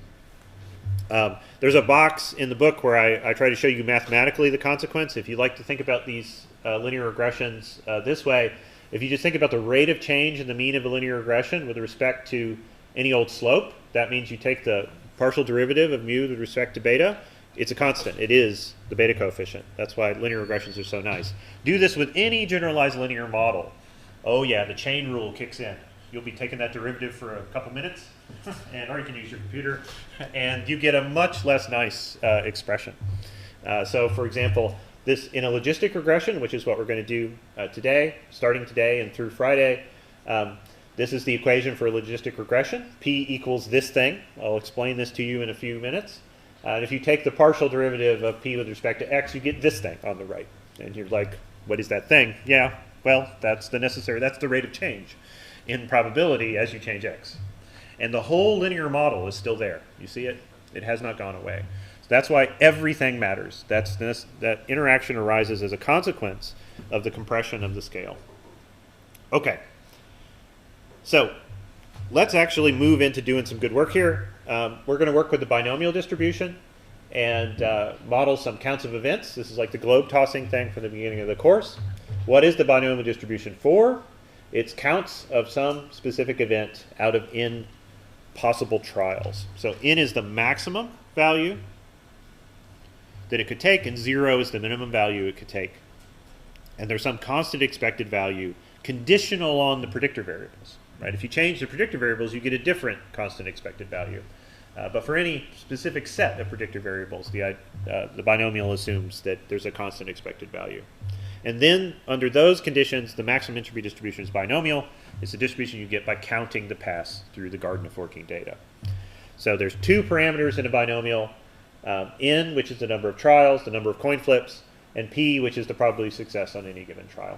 There's a box in the book where I try to show you mathematically the consequence. If you like to think about these linear regressions this way, if you just think about the rate of change in the mean of a linear regression with respect to any old slope, that means you take the partial derivative of mu with respect to beta. It's a constant. It is the beta coefficient. That's why linear regressions are so nice. Do this with any generalized linear model. Oh yeah, the chain rule kicks in. You'll be taking that derivative for a couple minutes, or you can use your computer, and you get a much less nice expression. So for example, this in a logistic regression, which is what we're going to do today, starting today and through Friday, this is the equation for a logistic regression. P equals this thing. I'll explain this to you in a few minutes. And if you take the partial derivative of p with respect to x, you get this thing on the right. And you're like, what is that thing? Yeah, well, that's the rate of change in probability as you change x. And the whole linear model is still there. You see it? It has not gone away. So that's why everything matters. That interaction arises as a consequence of the compression of the scale. Okay. So let's actually move into doing some good work here. We're going to work with the binomial distribution and model some counts of events. This is like the globe tossing thing from the beginning of the course. What is the binomial distribution for? It's counts of some specific event out of n possible trials. So n is the maximum value that it could take, and 0 is the minimum value it could take. And there's some constant expected value conditional on the predictor variables. Right? If you change the predictor variables, you get a different constant expected value. But for any specific set of predictor variables, the binomial assumes that there's a constant expected value. And then, under those conditions, the maximum entropy distribution is binomial. It's the distribution you get by counting the pass through the garden of forking data. So there's two parameters in a binomial, n, which is the number of trials, the number of coin flips, and p, which is the probability of success on any given trial.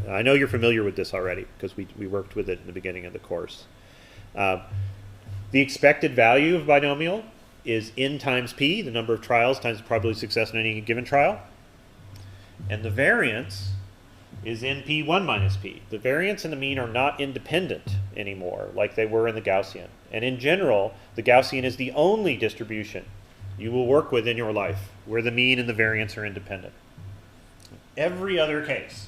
I know you're familiar with this already because we worked with it in the beginning of the course. The expected value of binomial is n times p, the number of trials times the probability of success in any given trial. And the variance is np1 minus p. The variance and the mean are not independent anymore like they were in the Gaussian. And in general, the Gaussian is the only distribution you will work with in your life where the mean and the variance are independent. Every other case,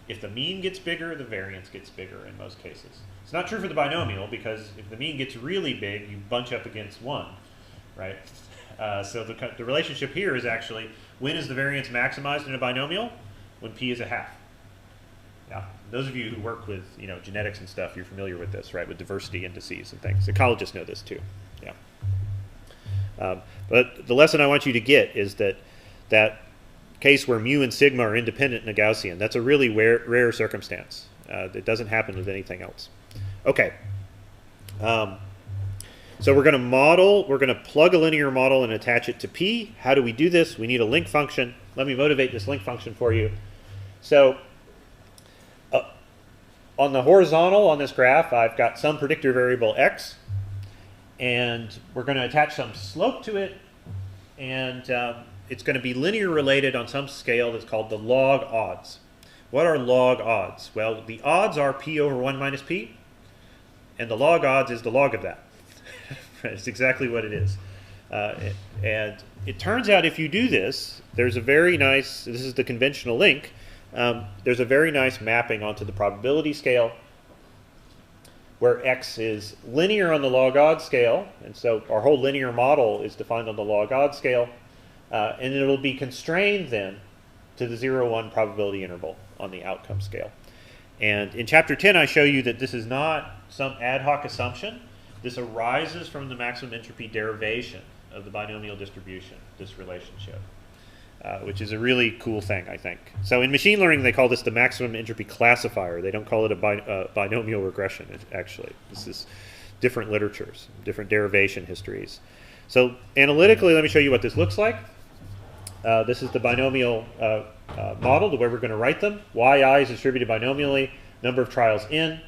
if the mean gets bigger, the variance gets bigger in most cases. It's not true for the binomial because if the mean gets really big, you bunch up against 1, right? So the relationship here is actually, when is the variance maximized in a binomial? When p is a half. Yeah. Those of you who work with genetics and stuff, you're familiar with this, right? With diversity indices and things. Ecologists know this too. Yeah. But the lesson I want you to get is that that case where mu and sigma are independent in a Gaussian. That's a really rare circumstance. It doesn't happen with anything else. Okay. So we're going to plug a linear model and attach it to P. How do we do this? We need a link function. Let me motivate this link function for you. So on the horizontal on this graph, I've got some predictor variable x, and we're going to attach some slope to it, and it's going to be linear related on some scale that's called the log odds. What are log odds? Well, the odds are p over 1 minus p, and the log odds is the log of that. It's exactly what it is. And it turns out if you do this, there's a very nice, this is the conventional link, there's a very nice mapping onto the probability scale where x is linear on the log odds scale, and so our whole linear model is defined on the log odds scale, and it'll be constrained then to the 0-1 probability interval on the outcome scale. And in chapter 10 I show you that this is not some ad hoc assumption. This arises from the maximum entropy derivation of the binomial distribution, this relationship, which is a really cool thing, I think. So in machine learning, they call this the maximum entropy classifier. They don't call it a binomial regression, actually. This is different literatures, different derivation histories. So analytically, let me show you what this looks like. This is the binomial model, the way we're going to write them. yi is distributed binomially, number of trials n,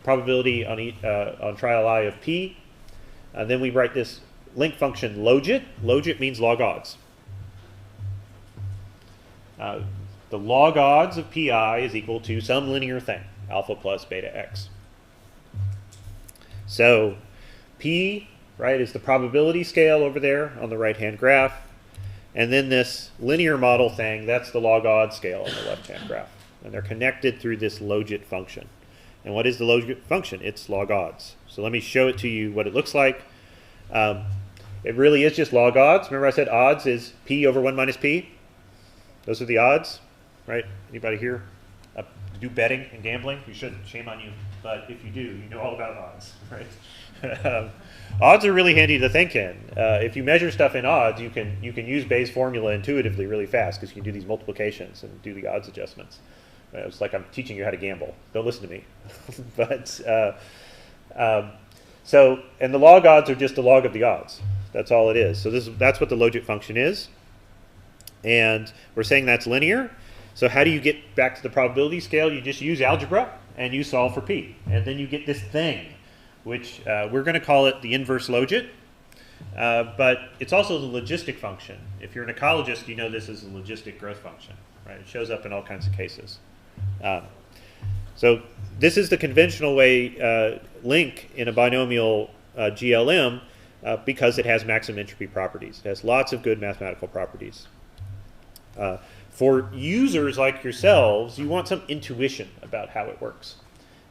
probability on trial I of p. Then we write this link function logit. Logit means log odds. The log odds of pi is equal to some linear thing, alpha plus beta x. So p, right, is the probability scale over there on the right-hand graph. And then this linear model thing, that's the log odds scale on the left-hand graph. And they're connected through this logit function. And what is the logit function? It's log odds. So let me show it to you what it looks like. It really is just log odds. Remember I said odds is p over 1 minus p? Those are the odds, right? Anybody here do betting and gambling? You shouldn't. Shame on you. But if you do, you know all about odds, right? Odds are really handy to think in. If you measure stuff in odds, you can use Bayes' formula intuitively really fast because you can do these multiplications and do the odds adjustments. It's like I'm teaching you how to gamble. Don't listen to me. But and the log odds are just the log of the odds. That's all it is. So that's what the logit function is. And we're saying that's linear. So how do you get back to the probability scale? You just use algebra and you solve for p. And then you get this thing, which we're going to call it the inverse logit. But it's also the logistic function. If you're an ecologist, you know this is a logistic growth function. Right? It shows up in all kinds of cases. So this is the conventional way link in a binomial GLM because it has maximum entropy properties. It has lots of good mathematical properties. For users like yourselves, you want some intuition about how it works.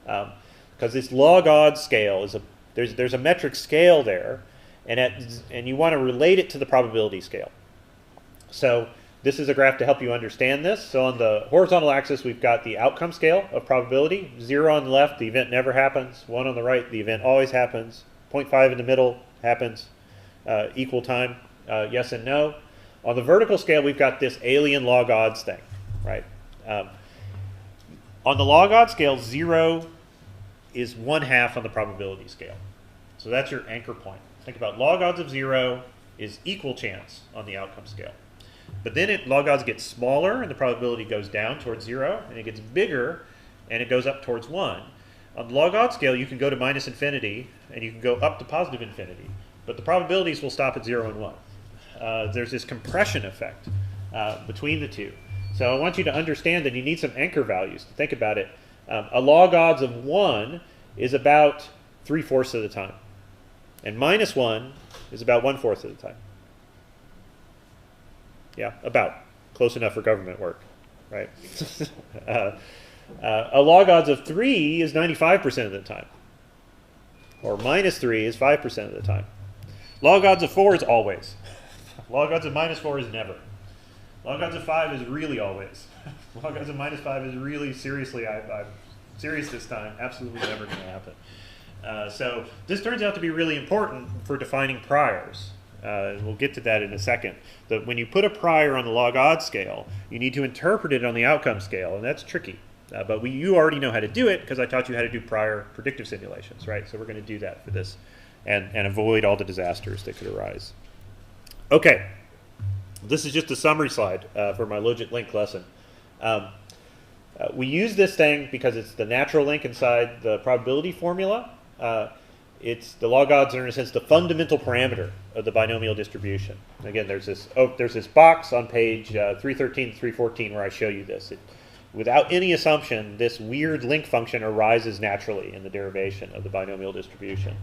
Because this log odds scale is there's a metric scale there, and you want to relate it to the probability scale. So this is a graph to help you understand this. So on the horizontal axis, we've got the outcome scale of probability. 0 on the left, the event never happens. 1 on the right, the event always happens. 0.5 in the middle happens. Equal time, yes and no. On the vertical scale, we've got this alien log odds thing, right? On the log odds scale, 0 is 1/2 on the probability scale. So that's your anchor point. Think about log odds of 0 is equal chance on the outcome scale. But then log odds get smaller and the probability goes down towards 0, and it gets bigger and it goes up towards 1. On the log odds scale, you can go to minus infinity and you can go up to positive infinity. But the probabilities will stop at 0 and 1. There's this compression effect between the two. So I want you to understand that you need some anchor values to think about it. A log odds of 1 is about 3/4 of the time. And minus 1 is about 1/4 of the time. Yeah, about. Close enough for government work, right? A log odds of 3 is 95% of the time. Or minus 3 is 5% of the time. Log odds of 4 is always. Log odds of minus 4 is never. Log odds of 5 is really always. Log odds of minus 5 is really seriously, I'm serious this time, absolutely never going to happen. So this turns out to be really important for defining priors. We'll get to that in a second. When you put a prior on the log odds scale, you need to interpret it on the outcome scale, and that's tricky. But you already know how to do it because I taught you how to do prior predictive simulations, right? So we're going to do that for this and avoid all the disasters that could arise. Okay, this is just a summary slide for my logit link lesson. We use this thing because it's the natural link inside the probability formula. It's the log odds are in a sense the fundamental parameter of the binomial distribution. Again, there's this box on page 313 to 314 where I show you this. Without any assumption, this weird link function arises naturally in the derivation of the binomial distribution.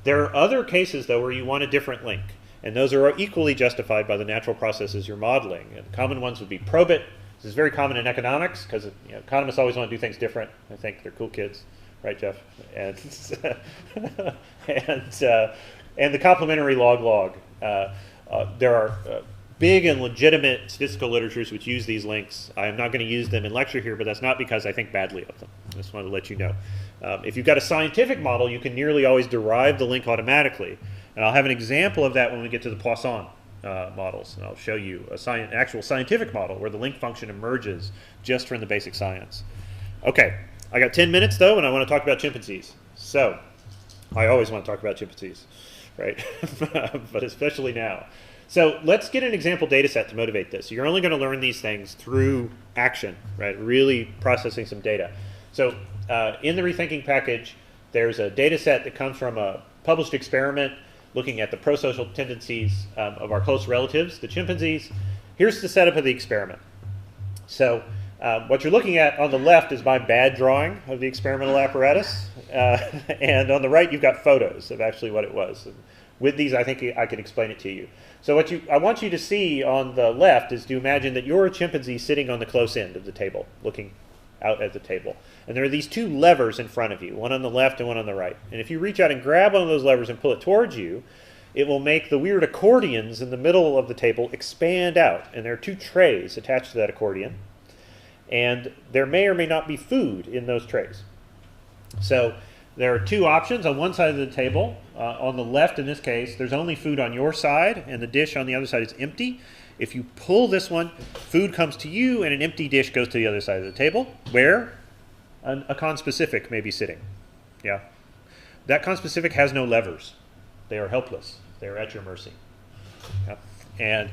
There are other cases, though, where you want a different link, and those are equally justified by the natural processes you're modeling. And the common ones would be probit. This is very common in economics because economists always want to do things different. I think they're cool kids, right, Jeff? And and the complementary log-log. There are big and legitimate statistical literatures which use these links. I am not going to use them in lecture here, but that's not because I think badly of them. I just wanted to let you know. If you've got a scientific model, you can nearly always derive the link automatically. And I'll have an example of that when we get to the Poisson models. And I'll show you an actual scientific model where the link function emerges just from the basic science. Okay, I got 10 minutes though, and I want to talk about chimpanzees. So, I always want to talk about chimpanzees, right? But especially now. So let's get an example data set to motivate this. You're only going to learn these things through action, right? Really processing some data. So in the Rethinking package, there's a data set that comes from a published experiment looking at the prosocial tendencies of our close relatives, the chimpanzees. Here's the setup of the experiment. So what you're looking at on the left is my bad drawing of the experimental apparatus. And on the right, you've got photos of actually what it was. And with these, I think I can explain it to you. So what I want you to see on the left is to imagine that you're a chimpanzee sitting on the close end of the table, looking out at the table. And there are these two levers in front of you, one on the left and one on the right. And if you reach out and grab one of those levers and pull it towards you, it will make the weird accordions in the middle of the table expand out. And there are two trays attached to that accordion. And there may or may not be food in those trays. So there are two options on one side of the table. On the left, in this case, there's only food on your side, and the dish on the other side is empty. If you pull this one, food comes to you, and an empty dish goes to the other side of the table, where a conspecific may be sitting. Yeah, that conspecific has no levers. They are helpless. They are at your mercy. Yeah. And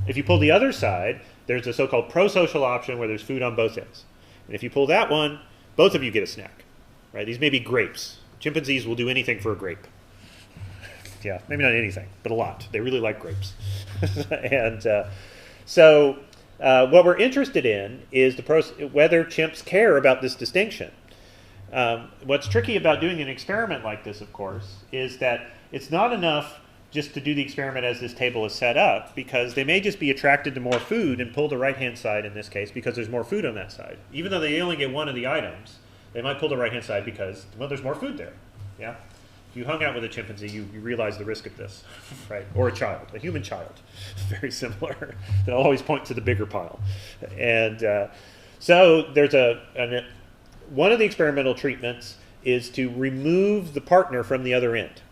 if you pull the other side, there's a so-called prosocial option where there's food on both ends. And if you pull that one, both of you get a snack. Right? These may be grapes. Chimpanzees will do anything for a grape. Yeah, maybe not anything, but a lot. They really like grapes. And so what we're interested in is whether chimps care about this distinction. What's tricky about doing an experiment like this, of course, is that it's not enough just to do the experiment as this table is set up, because they may just be attracted to more food and pull the right-hand side in this case because there's more food on that side. Even though they only get one of the items, they might pull the right-hand side because, well, there's more food there. Yeah. If you hung out with a chimpanzee, you realize the risk of this, right? Or a child, a human child, very similar. They'll always point to the bigger pile. And so there's one of the experimental treatments is to remove the partner from the other end.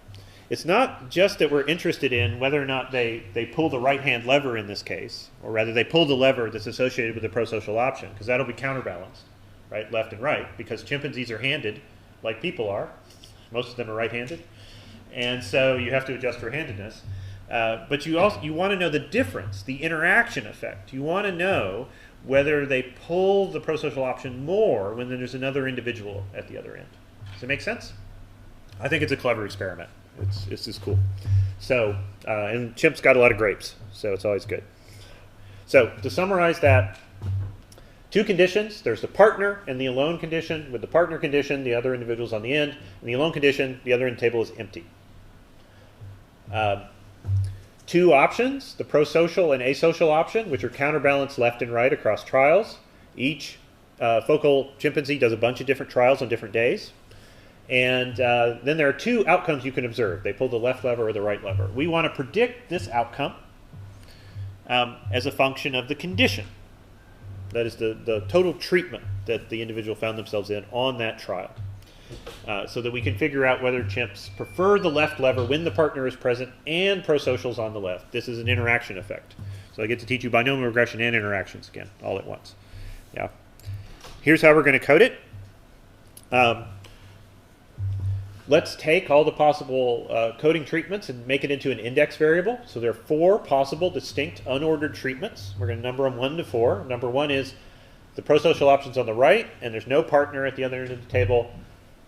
It's not just that we're interested in whether or not they pull the right-hand lever in this case, or rather they pull the lever that's associated with the prosocial option, because that'll be counterbalanced, right, left and right, because chimpanzees are handed like people are. Most of them are right-handed, and so you have to adjust for handedness. But you want to know the difference, the interaction effect. You want to know whether they pull the prosocial option more when there's another individual at the other end. Does it make sense? I think it's a clever experiment. It's just cool. So, and chimps got a lot of grapes, so it's always good. So to summarize that, two conditions. There's the partner and the alone condition. With the partner condition, the other individual's on the end. And the alone condition, the other end table is empty. Two options, the prosocial and asocial option, which are counterbalanced left and right across trials. Each focal chimpanzee does a bunch of different trials on different days. And then there are two outcomes you can observe. They pull the left lever or the right lever. We want to predict this outcome as a function of the condition. That is the total treatment that the individual found themselves in on that trial. so that we can figure out whether chimps prefer the left lever when the partner is present and prosocial's on the left. This is an interaction effect. So I get to teach you binomial regression and interactions again, all at once. Yeah. Here's how we're going to code it. Let's take all the possible coding treatments and make it into an index variable. So there are 4 possible distinct unordered treatments. We're going to number them 1 to 4. Number 1 is the prosocial options on the right, and there's no partner at the other end of the table.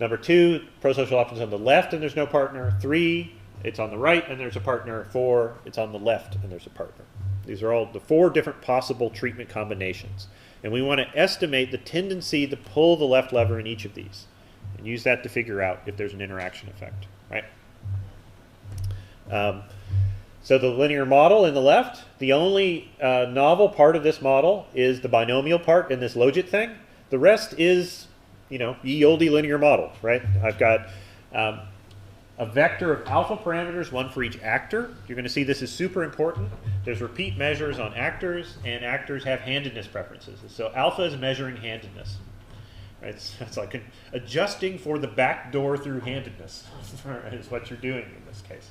Number 2, prosocial options on the left, and there's no partner. 3, it's on the right, and there's a partner. 4, it's on the left, and there's a partner. These are all the 4 different possible treatment combinations. And we want to estimate the tendency to pull the left lever in each of these, and use that to figure out if there's an interaction effect, right? So the linear model in the left, the only novel part of this model is the binomial part in this logit thing. The rest is, you know, ye olde linear model, right? I've got a vector of alpha parameters, 1 for each actor. You're going to see this is super important. There's repeat measures on actors, and actors have handedness preferences. So alpha is measuring handedness. Right? It's like adjusting for the back door through handedness is what you're doing in this case.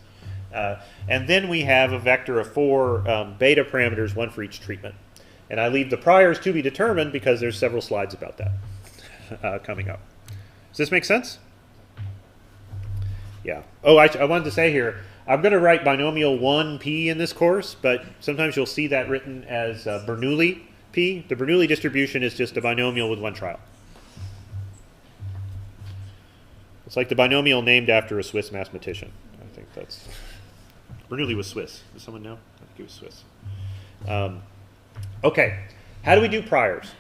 And then we have a vector of 4 beta parameters, 1 for each treatment. And I leave the priors to be determined because there's several slides about that coming up. Does this make sense? Yeah. Oh, I wanted to say here, I'm going to write binomial 1p in this course, but sometimes you'll see that written as Bernoulli p. The Bernoulli distribution is just a binomial with 1 trial. It's like the binomial named after a Swiss mathematician. I think that's... Bernoulli was Swiss. Does someone know? I think he was Swiss. Okay, how do we do priors?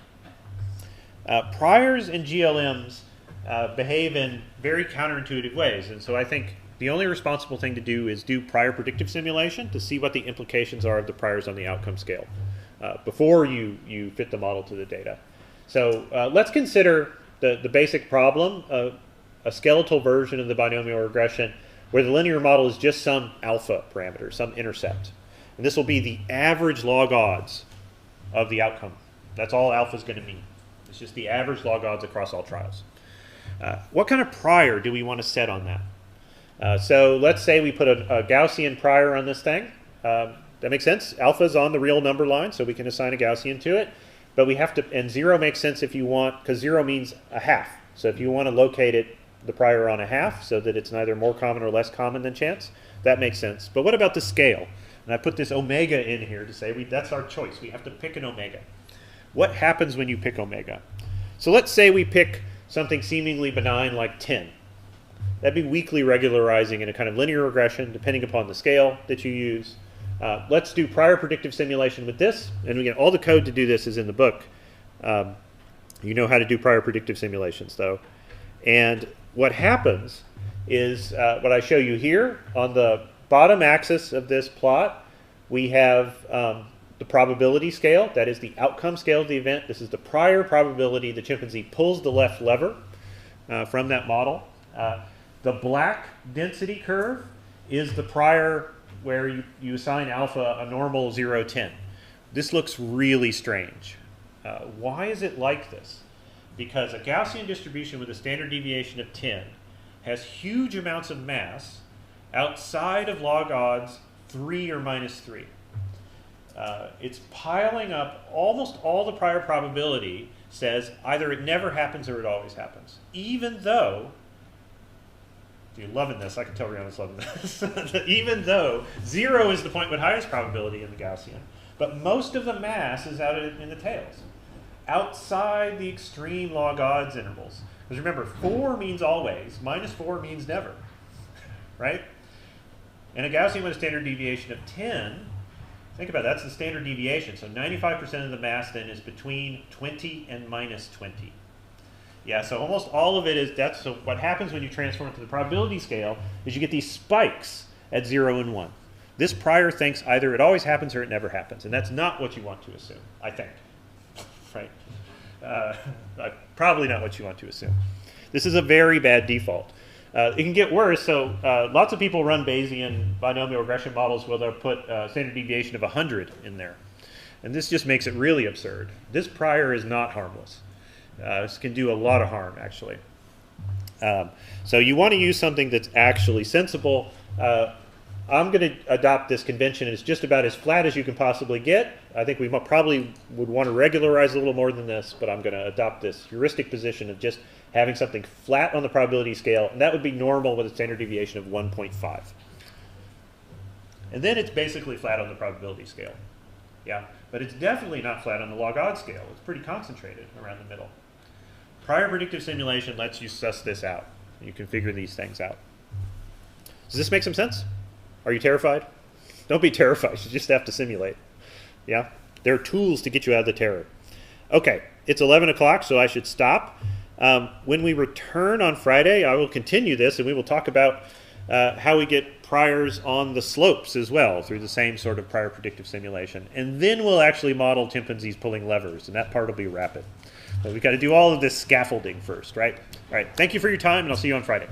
Priors and GLMs behave in very counterintuitive ways. And so I think the only responsible thing to do is do prior predictive simulation to see what the implications are of the priors on the outcome scale before you fit the model to the data. So let's consider the basic problem of a skeletal version of the binomial regression where the linear model is just some alpha parameter, some intercept. And this will be the average log odds of the outcome. That's all alpha is going to mean. It's just the average log odds across all trials. What kind of prior do we want to set on that? So let's say we put a Gaussian prior on this thing. That makes sense. Alpha is on the real number line, so we can assign a Gaussian to it. But we have to, and 0 makes sense if you want, because 0 means a half. So if you want to locate it, the prior on a half, so that it's neither more common or less common than chance, that makes sense. But what about the scale? And I put this omega in here to say that's our choice. We have to pick an omega. What happens when you pick omega? So let's say we pick something seemingly benign like 10. That'd be weakly regularizing in a kind of linear regression, depending upon the scale that you use. Let's do prior predictive simulation with this. And again, all the code to do this is in the book. You know how to do prior predictive simulations, though. And what happens is what I show you here. On the bottom axis of this plot, we have the probability scale. That is the outcome scale of the event. This is the prior probability the chimpanzee pulls the left lever from that model. The black density curve is the prior where you assign alpha a normal 0, 10. This looks really strange. Why is it like this? Because a Gaussian distribution with a standard deviation of 10 has huge amounts of mass outside of log odds 3 or minus 3. It's piling up. Almost all the prior probability says either it never happens or it always happens. Even though, if you're loving this, I can tell Rihanna's loving this, even though 0 is the point with highest probability in the Gaussian, but most of the mass is out in the tails, outside the extreme log odds intervals. Because remember, 4 means always, minus 4 means never, right? And a Gaussian with a standard deviation of 10, think about it, that's the standard deviation. So 95% of the mass then is between 20 and minus 20. Yeah, so almost all of it is, so what happens when you transform it to the probability scale is you get these spikes at 0 and 1. This prior thinks either it always happens or it never happens. And that's not what you want to assume, I think. Right? Probably not what you want to assume. This is a very bad default. It can get worse. So lots of people run Bayesian binomial regression models where they'll put a standard deviation of 100 in there. And this just makes it really absurd. This prior is not harmless. This can do a lot of harm, actually. So you want to use something that's actually sensible. I'm going to adopt this convention. It's just about as flat as you can possibly get. I think we probably would want to regularize a little more than this, but I'm going to adopt this heuristic position of just having something flat on the probability scale, and that would be normal with a standard deviation of 1.5. And then it's basically flat on the probability scale. Yeah, but it's definitely not flat on the log odds scale. It's pretty concentrated around the middle. Prior predictive simulation lets you suss this out. You can figure these things out. Does this make some sense? Are you terrified? Don't be terrified. You just have to simulate. Yeah? There are tools to get you out of the terror. Okay, it's 11 o'clock, so I should stop. When we return on Friday, I will continue this, and we will talk about how we get priors on the slopes as well through the same sort of prior predictive simulation. And then we'll actually model chimpanzees pulling levers, and that part will be rapid. But we've got to do all of this scaffolding first, right? All right, thank you for your time, and I'll see you on Friday.